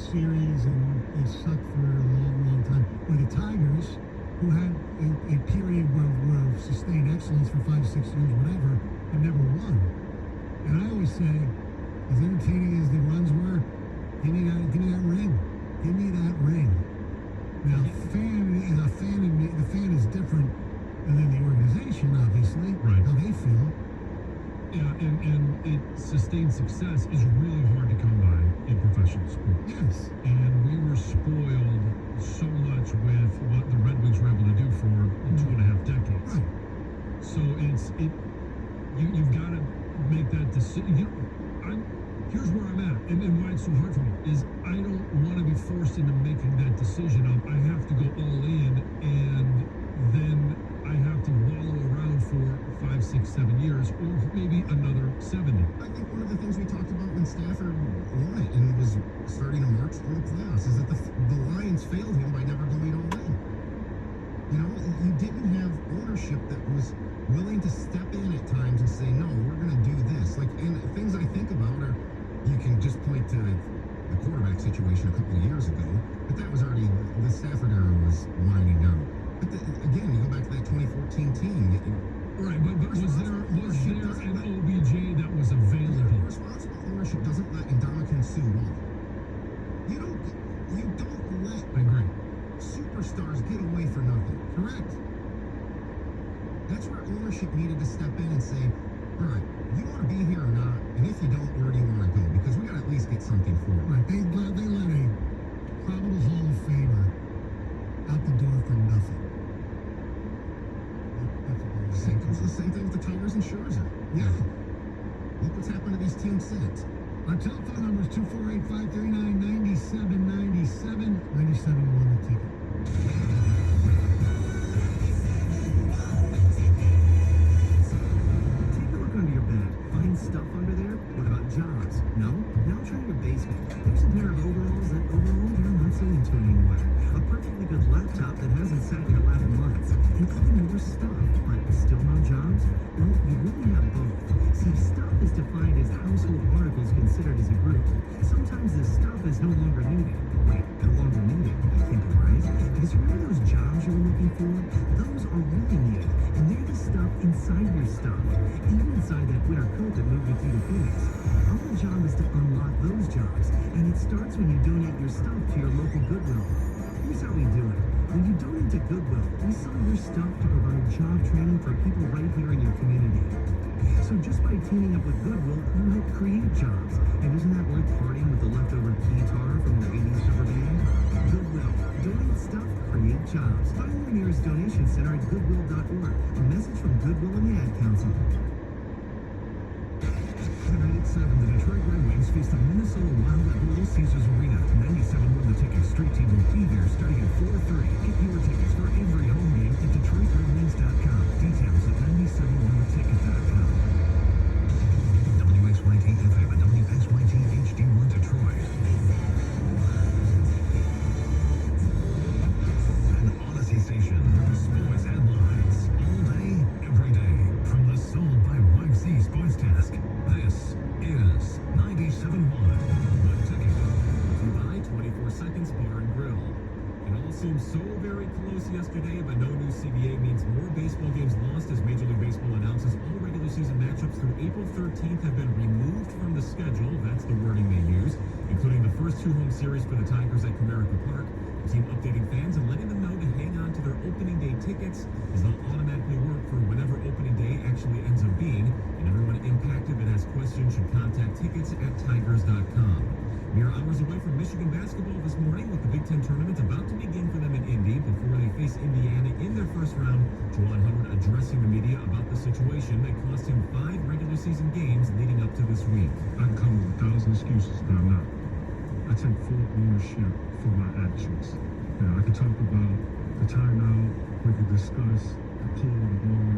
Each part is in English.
Series and they sucked for a long, long time. Or the Tigers, who had a period where sustained excellence for 5, 6 years, whatever, but never won. And I always say, as entertaining as the runs were, give me that ring. Give me that ring. Now, the fan is different than the organization, obviously, right? How they feel. Yeah, and sustained success is really hard to come by in professional sports. Yes. And we were spoiled so much with what the Red Wings were able to do for 2.5 decades. Right. So you've got to make that decision. Here's where I'm at, and why it's so hard for me, is I don't want to be forced into making that decision of I have to go all in, and then I have to wallow around for 5, 6, 7 years, or maybe another 70. I think one of the things we talked about when Stafford won it and was starting to march toward the playoffs is that the Lions failed him by never going all in. You know, you didn't have ownership that was willing to step in at times and say, no, we're going to do this. Like, and things I think about are, you can just point to the quarterback situation a couple of years ago, but that was already, the Stafford era was winding down. But again, you go back to that 2014 team. Right, but was there an OBJ that was available? Responsible ownership doesn't let Ndamukong Suh walk. You don't let I agree. Superstars get away for nothing. Correct. That's where ownership needed to step in and say, all right, you want to be here or not? And if you don't, where do you want to go? Because we got to at least get something for it. Right. They let a probable Hall of Famer out the door for nothing. The same thing with the Tigers and Scherzer. Yeah. Look what's happened to these teams since. Our telephone number is 248-539-9797. 97 won the ticket. Take a look under your bed. Find stuff under there? What about jobs? No? Now try your basement. There's a pair of overalls that overall you're not so into anymore. A perfectly good laptop that hasn't sat in your lap in months. And even more stuff, but still no jobs? Well, you really have both. See, stuff is defined as household articles considered as a group. Sometimes this stuff is no longer needed. Wait, no longer needed? I think you're right. Because remember those jobs you were looking for? Those are really needed. And they're the stuff inside your stuff. Even inside that winter coat that moved with you to Phoenix. Our job is to unlock those jobs. And it starts when you donate your stuff to your local Goodwill. Here's how we do it. When you donate to Goodwill, we sell your stuff to provide job training for people right here in your community. So just by teaming up with Goodwill, you help create jobs. And isn't that worth partying with the leftover guitar from your 80s cover band? Goodwill. Donate stuff, create jobs. Find your nearest donation center at goodwill.org. A message from Goodwill and the Ad Council. Tonight at 7, the Detroit Red Wings face the Minnesota Wild at Little Caesars Arena. 97 won the ticket. Street team will be there starting at 4:30. Get your tickets for every home game at DetroitRedWings.com. Details at 97wontheticket.com. WXYT FM and WXYT HD1 Detroit. An Odyssey station. Sports headlines. All day, every day. From the Sold by YC Sports Desk. This is 97.1 The Ticket. Dubai 24 Seconds Bar and Grill. It all seemed so very close yesterday, but no new CBA means more baseball games lost as Major League Baseball announces all regular season matchups through April 13th have been removed from the schedule. That's the wording they use, including the first 2 home series for the Tigers at Comerica Park. The team updating fans and letting them know to hang on to their opening day tickets, as they'll automatically work for whenever opening day actually ends up being, and everyone impacted that has questions should contact tickets at tigers.com. Mere hours away from Michigan basketball this morning, with the Big Ten tournament about to begin for them in Indy before they face Indiana in their first round. Juwan Howard addressing the media about the situation that cost him 5 regular season games leading up to this week. I can come with 1,000 excuses, but I'm not. I take full ownership for my actions. I can talk about the timeout, we can discuss the pull of the ball,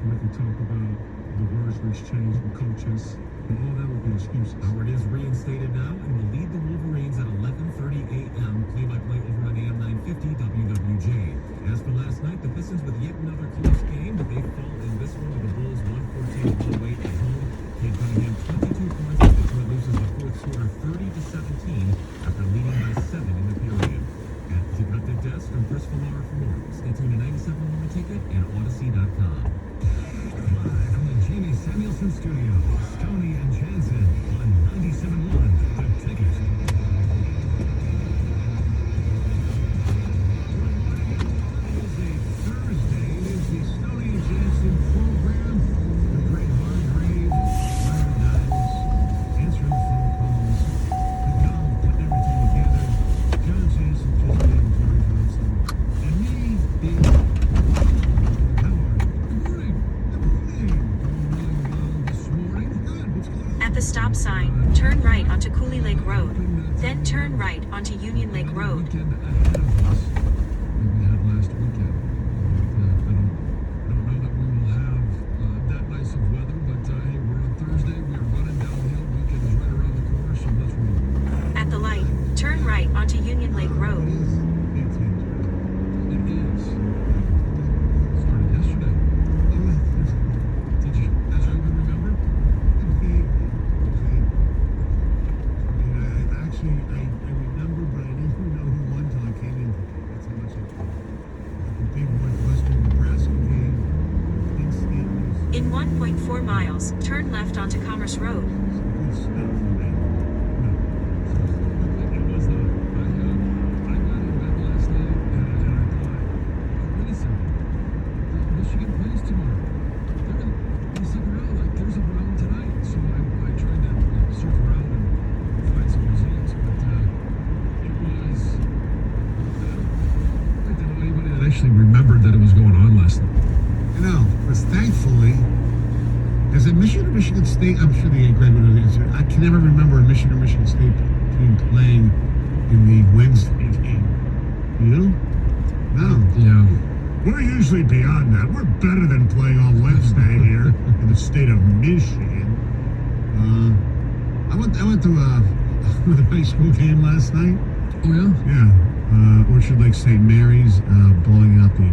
we can talk about the words we exchanged with coaches, but all that would be excuses. Howard is reinstated now and will lead the Wolverines at 11:30 a.m. Play-by-play over on AM 950 WWJ. As for last night, the Pistons with yet another close game, but they fall in this one with the Bulls 114-108 at home. Cade Cunningham 22 points as Detroit loses the fourth quarter 30-17 after leading by and Odyssey.com. Live from the Jamie Samuelson Studio, Stoney and Jansen on 97.1 The Ticket. Thursday is the Stoney and Jansen program. The great Hargrave, Myron Niles, answering the phone calls, the Gum putting everything together, John Jansen just being John Johnson, and me being. How are you? Good morning. Good morning. Going really well this morning. Good. What's going on? At the stop sign, turn right onto Cooley Lake Road. Then turn right onto Union Lake Road. Weekend ahead of us that we had last weekend. I don't know that we will have that nice of weather, but hey, we're on Thursday. We are running downhill. Weekend is right around the corner, so let's roll. At the light, turn right onto Union Lake Road. It is. Started yesterday. Did you even remember? Actually, I remember, but I didn't know who won until I came in today. That's how much I played. Like the big Northwestern Nebraska game. Penn State was In 1.4 miles, turn left onto Commerce Road. some good stuff, right? It was not. I got in bed last night and I thought, oh, wait a second. Michigan plays tomorrow. They're gonna stick around. Like, there's a round tonight. So I tried to surf around and find some museums, but it was. I didn't know anybody that actually remembered that it was going on last night. You know, because thankfully, is it Michigan or Michigan State? I'm sure the Greg would know the answer. I can never remember a Michigan or Michigan State team playing in the Wednesday game. You? No. Yeah. We're usually beyond that. We're better than playing on Wednesday here in the state of Michigan. I went to a high school game last night. Oh yeah. Yeah, Orchard Lake St. Mary's blowing out the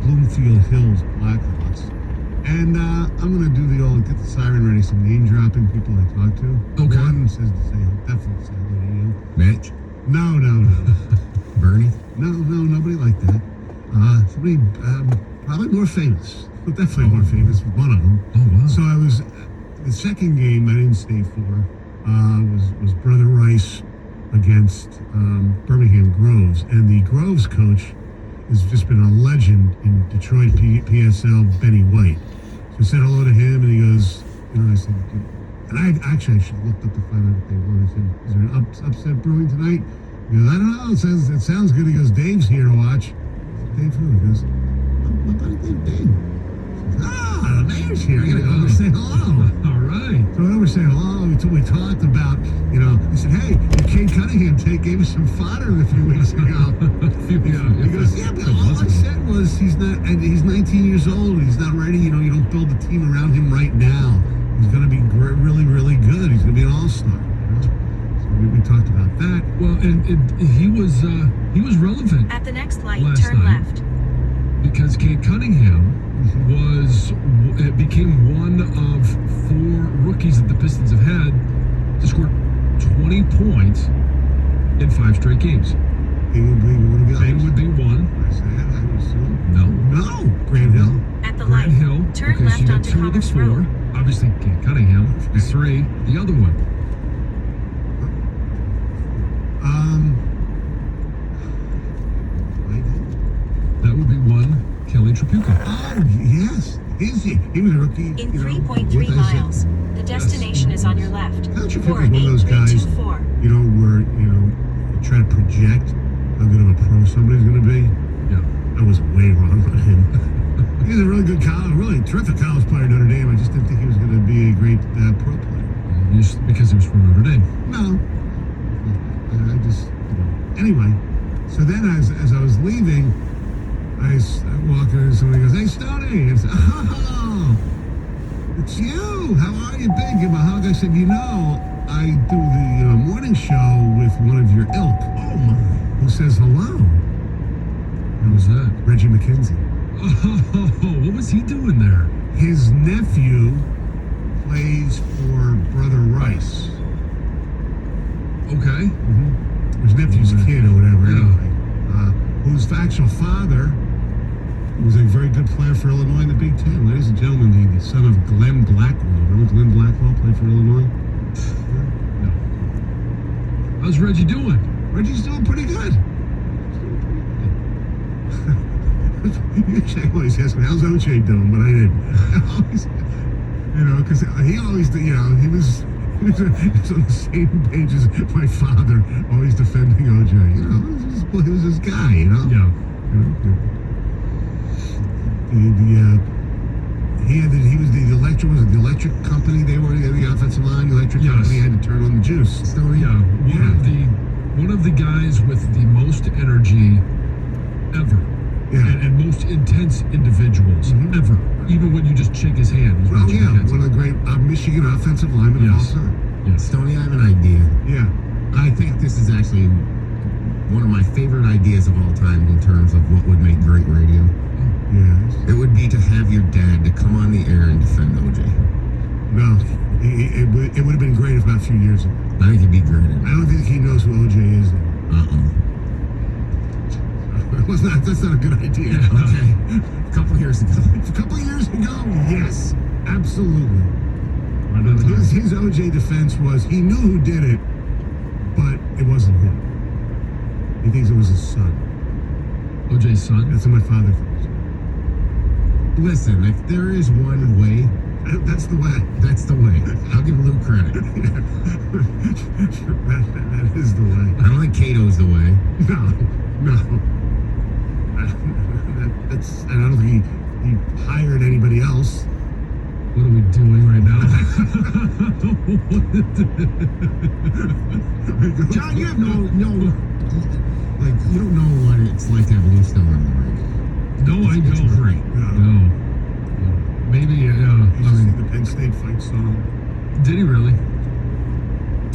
Bloomfield Hills Blackhawks. And I'm going to do the old, get the siren ready, some name dropping people I talk to. Okay. One says to say, definitely say hello to you. Mitch, No. Bernie. No, nobody like that. Somebody probably more famous, but definitely more famous, one of them. Oh wow. So I was, the second game I didn't stay for was Brother Rice against Birmingham Groves, and the Groves coach has just been a legend in Detroit PSL, Benny White. So I said hello to him, and he goes, I said, and I should have looked up to find out if they won. I said, is there an upset brewing tonight? He goes, I don't know. It sounds good. He goes, Dave's here to watch. I said, Dave who? He goes, my buddy Dave. The mayor's here. I gotta go over and say hello. All right. So I went over and say hello. We talked about, he said, hey, Kate Cunningham gave us some fodder a few weeks ago. He goes, yeah, but all I said was he's 19 years old. He's not ready. You don't build a team around him right now. He's going to be really, really good. He's going to be an all-star. So we talked about that. Well, and he was relevant At the next light, Last turn night. left. because Kate Cunningham became one of 4 rookies that the Pistons have had to score 20 points in 5 straight games. He would be one of the Bane others. would be one. I said, I would assume. No. Grant Hill. At the Grant light, Hill. turn Okay, so left you got onto 2 of the Commerce 4. Road. Obviously, Kate Cunningham is 3. The other one. That would be 1, Kelly Tripucka. Oh, yes. He was a rookie. In what 3.3 I said. miles, the destination is on your left. Don't you feel For like one of those guys, 8324. where, you try to project how good of a pro somebody's going to be? Yeah. I was way wrong on him. He's a really good really terrific college player at Notre Dame. I just didn't think he was going to be a great pro player. Just because he was from Notre Dame. No. I just, Anyway, so then as I was leaving, I walked in and somebody goes, hey, Stoney. I said, oh, it's you. How are you, big? Give him a hug. I said, I do the morning show with one of your ilk. Oh, my. Who says hello? What was that? Reggie McKenzie. Oh, what was he doing there? His nephew plays for Brother Rice. Okay. His nephew's kid or whatever, Yeah. anyway. Whose actual father He was a very good player for Illinois in the Big Ten. Ladies and gentlemen, the son of Glenn Blackwell. Remember Glenn Blackwell played for Illinois? No. How's Reggie doing? Reggie's doing pretty good. Usually I always ask me, how's OJ doing? But I didn't. I always, because he always, he was on the same page as my father, always defending OJ. He was his guy, Yeah. He was the electric company. They were the offensive line. The electric Yes. company had to turn on the juice. Stoney? Yeah. One of the guys with the most energy ever. Yeah. And most intense individuals Mhm. ever. Even when you just shake his hand. he's Well, not shaking yeah, hands. one of the great Michigan offensive linemen Yes. of all time. Yes. Stoney, I have an idea. Yeah. I think this is actually one of my favorite ideas of all time in terms of what would make great radio. Yes. It would be to have your dad to come on the air and defend OJ. No, it would have been great about a few years ago. I think it'd be great. I don't think he knows who OJ is. That's not a good idea. Okay. A couple years ago. A couple of years ago, yes, absolutely. Right on time. His OJ defense was he knew who did it, but it wasn't him. He thinks it was his son. OJ's son. That's what my father thinks. Listen, if there is one way, That's the way. that's the way. I'll give Luke credit. that is the way. I don't think Cato's the way. No. That's. And I don't think he hired anybody else. What are we doing right now? John, you have no, like, you don't know what it's like to have Lou Stone on the radio. No, I It's know. great. No. Maybe, You I should mean, see the Penn State fight song. did he really?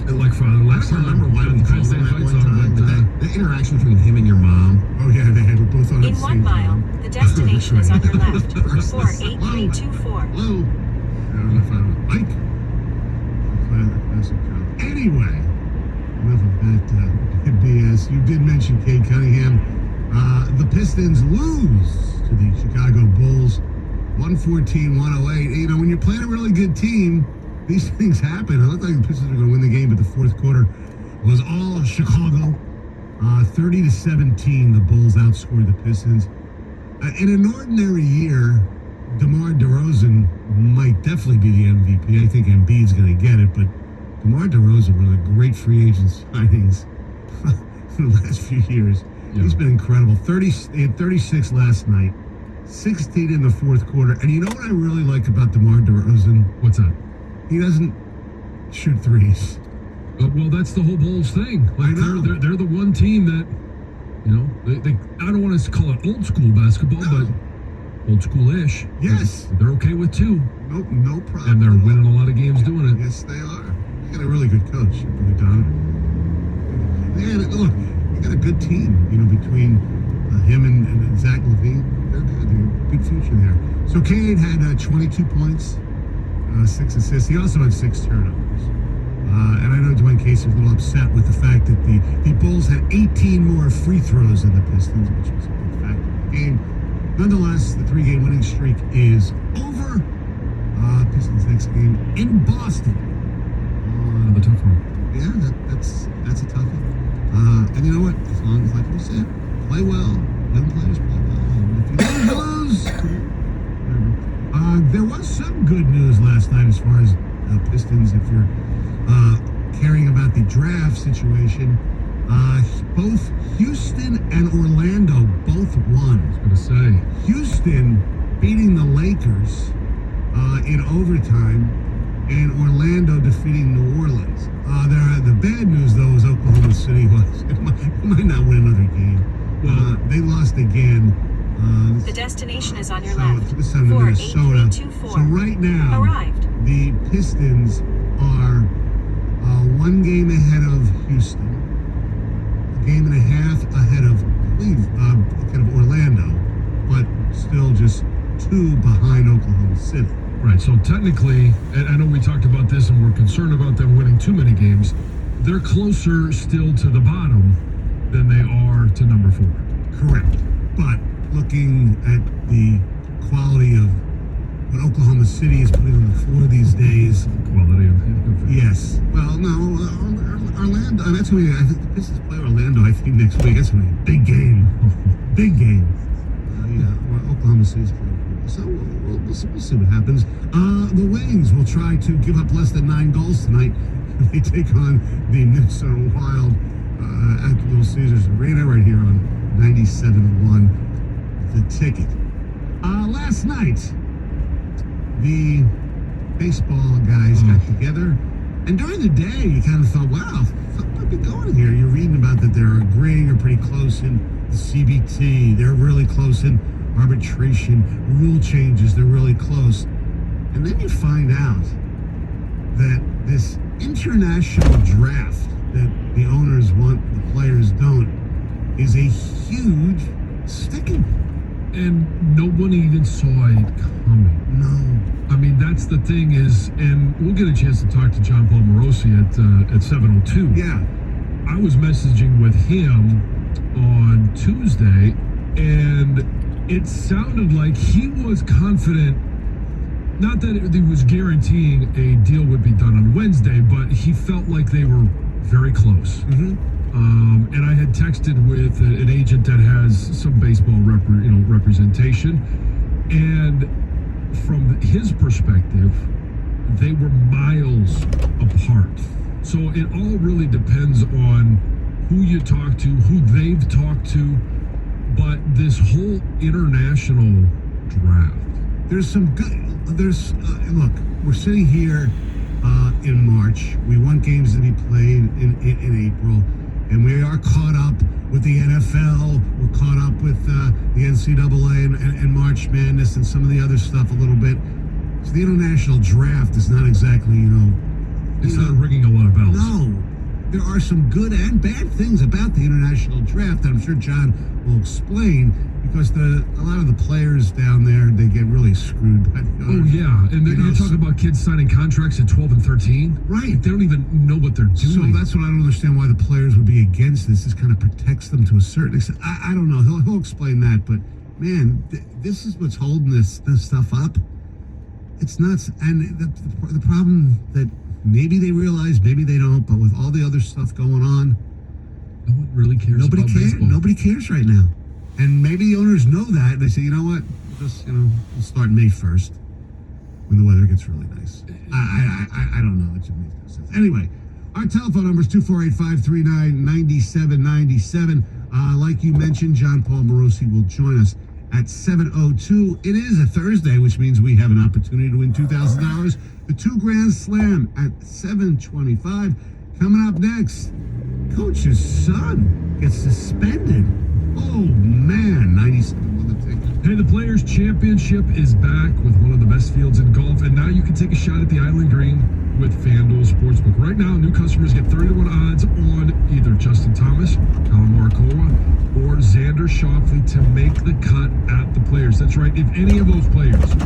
Like Father I Lex don't remember why we Penn called State him that fight one song, time, but, but the interaction between him and your mom. Oh yeah, they were both on at In the 1 same mile, time. the destination is on your left. Versus- 48324. Hello. My father, Mike. Classic job. Anyway, enough of that BS. You did mention Cade Cunningham. The Pistons lose to the Chicago Bulls, 114-108. When you're playing a really good team, these things happen. It looked like the Pistons were going to win the game, but the fourth quarter was all Chicago. 30-17, the Bulls outscored the Pistons. In an ordinary year, DeMar DeRozan might definitely be the MVP. I think Embiid's going to get it, but DeMar DeRozan, one of the great free agent signings in the last few years. Yeah. He's been incredible. He had 36 last night, 16 in the fourth quarter. And you know what I really like about DeMar DeRozan? what's that? He doesn't shoot threes. Well, that's the whole Bulls thing. I Like know. they're the one team that, they I don't want to call it old school basketball, but old school-ish. Yes. They're okay with two, No problem. and they're winning a lot of games doing it. Yes, they are. You got a really good coach, Billy Donovan. And look, you got a good team, between him and Zach LaVine. They're good. They're a good future there. So Cade had 22 points, 6 assists. He also had 6 turnovers. And I know Dwayne Casey was a little upset with the fact that the Bulls had 18 more free throws than the Pistons, which was a big factor in the game. Nonetheless, the 3-game winning streak is over. Pistons next game in Boston. The tough one. Yeah, that's a toughie. And you know what? As long as, like we said, play well. Young players play well. And if you don't lose, there was some good news last night as far as Pistons. If you're caring about the draft situation, both Houston and Orlando both won. I was gonna say. Houston beating the Lakers in overtime, and Orlando defeating New Orleans. The bad news, though, is Oklahoma City might not win another game. They lost again. The destination is on your So left. this time to Minnesota. 48324. So right now, Arrived. the Pistons are 1 game ahead of Houston, a game and a half ahead of Orlando, but still just 2 behind Oklahoma City. Right, so technically, and I know we talked about this and we're concerned about them winning too many games, they're closer still to the bottom than they are to number 4. Correct. But looking at the quality of what Oklahoma City is putting on the floor these days. Quality of Yes. Well, no, Orlando. That's going to be. I think the Pistons play Orlando. I think next week. That's going to be a big game. Big game. Yeah. Well, Oklahoma City's playing. So we'll see what happens. The Wings will try to give up less than 9 goals tonight. They take on the Minnesota Wild at the Little Caesars Arena right here on 97.1 The Ticket. Last night, the baseball guys got together, and during the day, you kind of thought, wow, something might be going here. You're reading about that they're agreeing or pretty close in the CBT. They're really close in arbitration, rule changes. They're really close. And then you find out that this international draft that the owners want, the players don't, is a huge sticking. And nobody even saw it coming. No. I mean, that's the thing is, and we'll get a chance to talk to John Paul Morosi at 7:02. Yeah. I was messaging with him on Tuesday, and it sounded like he was confident, not that he was guaranteeing a deal would be done on Wednesday, but he felt like they were very close. Mm-hmm. And I had texted with an agent that has some baseball representation, and from his perspective, they were miles apart. So it all really depends on who you talk to, who they've talked to, but this whole international draft. There's some good. Look, we're sitting here in March. We want games to be played in April, and we are caught up with the NFL. We're caught up with the NCAA and March Madness and some of the other stuff a little bit. So the international draft is not exactly, It's not ringing a lot of bells. No. There are some good and bad things about the international draft that I'm sure John will explain, because a lot of the players down there, they get really screwed by the Oh, yeah. And then you're talking about kids signing contracts at 12 and 13. Right. They don't even know what they're So doing. that's what I don't understand, why the players would be against this. This kind of protects them to a certain extent. I don't know. He'll explain that. But, man, this is what's holding this stuff up. It's nuts. And the problem that maybe they realize, maybe they don't, but with all the other stuff going on, no one really cares nobody about cares. baseball. Nobody cares right now. And maybe the owners know that. They say, you know what? We'll start May 1st when the weather gets really nice. I don't know. It just makes no sense. Anyway, our telephone number is 248-539-9797. Like you mentioned, John Paul Morosi will join us at 7:02. It is a Thursday, which means we have an opportunity to win $2,000. The 2 Grand Slam at 7:25. Coming up next, Coach's son gets suspended. Oh, man. 97 on the ticket. Hey, the Players' Championship is back with one of the best fields in golf, and now you can take a shot at the Island Green with FanDuel Sportsbook. Right now, new customers get 30-1 odds on either Justin Thomas, Colin Morikawa, or Xander Schauffele to make the cut at the Players. That's right, if any of those players,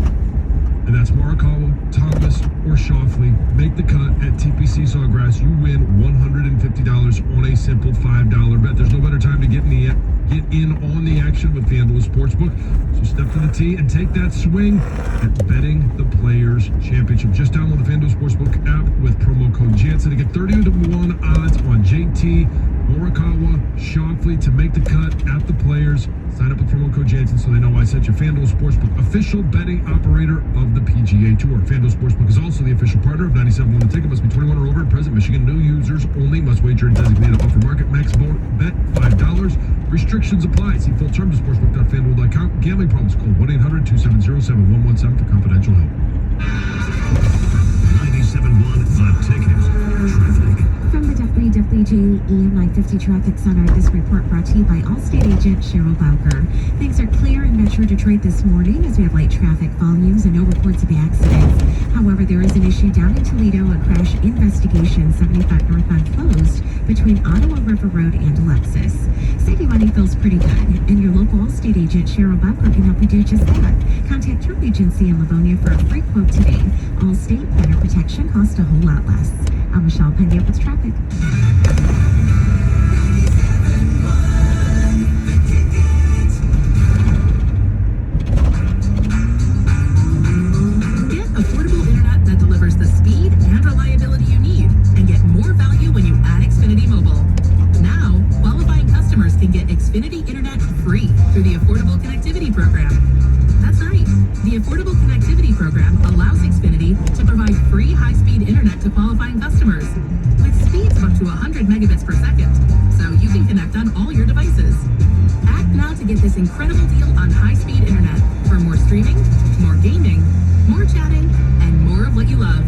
and that's Morikawa, Thomas, or Schauffele, make the cut at TPC Sawgrass, you win $150 on a simple $5 bet. There's no better time to get in on the action with FanDuel Sportsbook. So step to the tee and take that swing at betting the Players Championship. Just download the FanDuel Sportsbook app with promo code Jansen to get 30-1 odds on JT, Morikawa, Schauffele to make the cut at the Players. Sign up with promo code Jansen so they know I sent you. FanDuel Sportsbook, official betting operator of the PGA Tour. FanDuel Sportsbook is also the official partner of 97.1 The Ticket. Must be 21 or over at present. Michigan new users only. Must wager in designated offer market. Max bet $5. Restrictions apply. See full terms at sportsbook.fanduel.com. Gambling problems, call 1-800-270-7117 for confidential help. 97.1 The Ticket. Traffic. From the WWJ EM 950 Traffic Center, this report brought to you by Allstate agent Cheryl Bowker. Things are clear in Metro Detroit this morning as we have light traffic volumes and no reports of accidents. However, there is an issue down in Toledo, a crash investigation 75 northbound closed between Ottawa River Road and Alexis. City money feels pretty good, and your local Allstate agent Cheryl Bowker can help you do just that. Contact your agency in Livonia for a free quote today. Allstate, better protection, costs a whole lot less. I'm Michelle Pena with traffic. Xfinity Internet free through the Affordable Connectivity Program. That's right. The Affordable Connectivity Program allows Xfinity to provide free high-speed internet to qualifying customers with speeds of up to 100 megabits per second, so you can connect on all your devices. Act now to get this incredible deal on high-speed internet for more streaming, more gaming, more chatting, and more of what you love.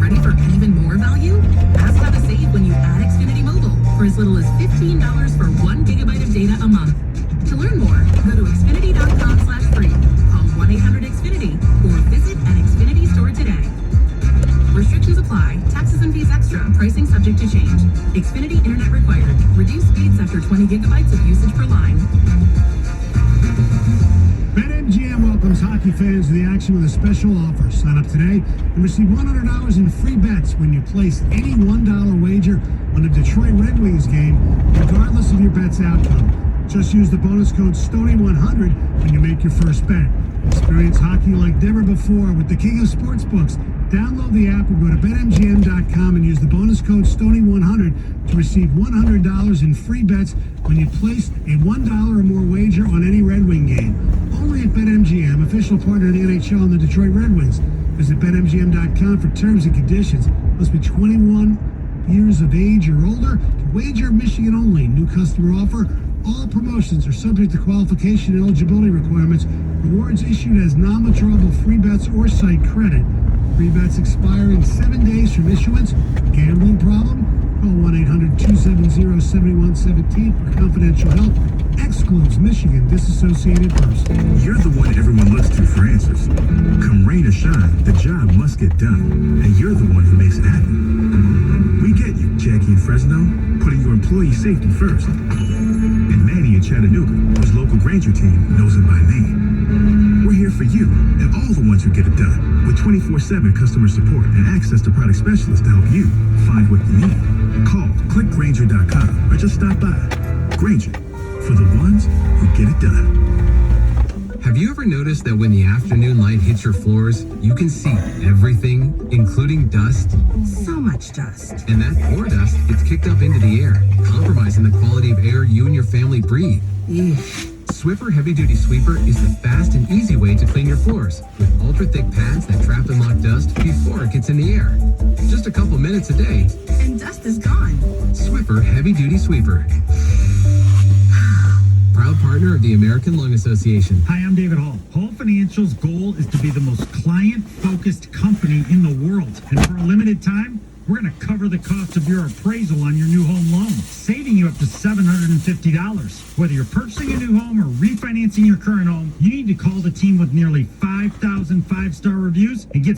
Ready for even more value? Ask how to save when you add Xfinity Mobile for as little as $15 for 1 gigabyte of data a month. To learn more, go to Xfinity.com/free, call 1-800-XFINITY, or visit an Xfinity store today. Restrictions apply. Taxes and fees extra. Pricing subject to change. Xfinity Internet required. Reduced speeds after 20 gigabytes of usage per line. BetMGM welcomes hockey fans to the action with a special offer. Sign up today and receive $100 in free bets when you place any $1 wager on the Detroit Red Wings game, regardless of your bet's outcome. Just use the bonus code STONY100 when you make your first bet. Experience hockey like never before with the king of sportsbooks. Download the app or go to BetMGM.com and use the bonus code STONY100 to receive $100 in free bets when you place a $1 or more wager on any Red Wing game. Only at BetMGM, official partner of the NHL and the Detroit Red Wings. Visit BetMGM.com for terms and conditions. Must be 21 years of age or older. To wager Michigan only. New customer offer. All promotions are subject to qualification and eligibility requirements. Rewards issued as non-withdrawable free bets or site credit. Free bets expire in 7 days from issuance. Gambling problem? Call 1-800-270-7117 for confidential help. Excludes Michigan disassociated persons. You're the one everyone looks to for answers. Come rain or shine, the job must get done. And you're the one who makes it happen. We get you, Jackie in Fresno, putting your employee safety first. And Manny in Chattanooga, whose local Granger team knows him by name. We're here for you and all the ones who get it done. With 24/7 customer support and access to product specialists to help you find what you need. Call, click Granger.com, or just stop by. Granger, for the ones who get it done. Have you ever noticed that when the afternoon light hits your floors, you can see everything, including dust? So much dust. And that poor dust gets kicked up into the air, compromising the quality of air you and your family breathe. Swiffer Heavy Duty Sweeper is the fast and easy way to clean your floors, with ultra-thick pads that trap and lock dust before it gets in the air. Just a couple minutes a day, And dust is gone. Swiffer Heavy Duty Sweeper. Proud partner of the American Lung Association. Hi, I'm David Hall. Hall Financial's goal is to be the most client-focused company in the world. And for a limited time, we're going to cover the cost of your appraisal on your new home loan, saving you up to $750. Whether you're purchasing a new home or refinancing your current home, you need to call the team with nearly 5,000 five-star reviews and get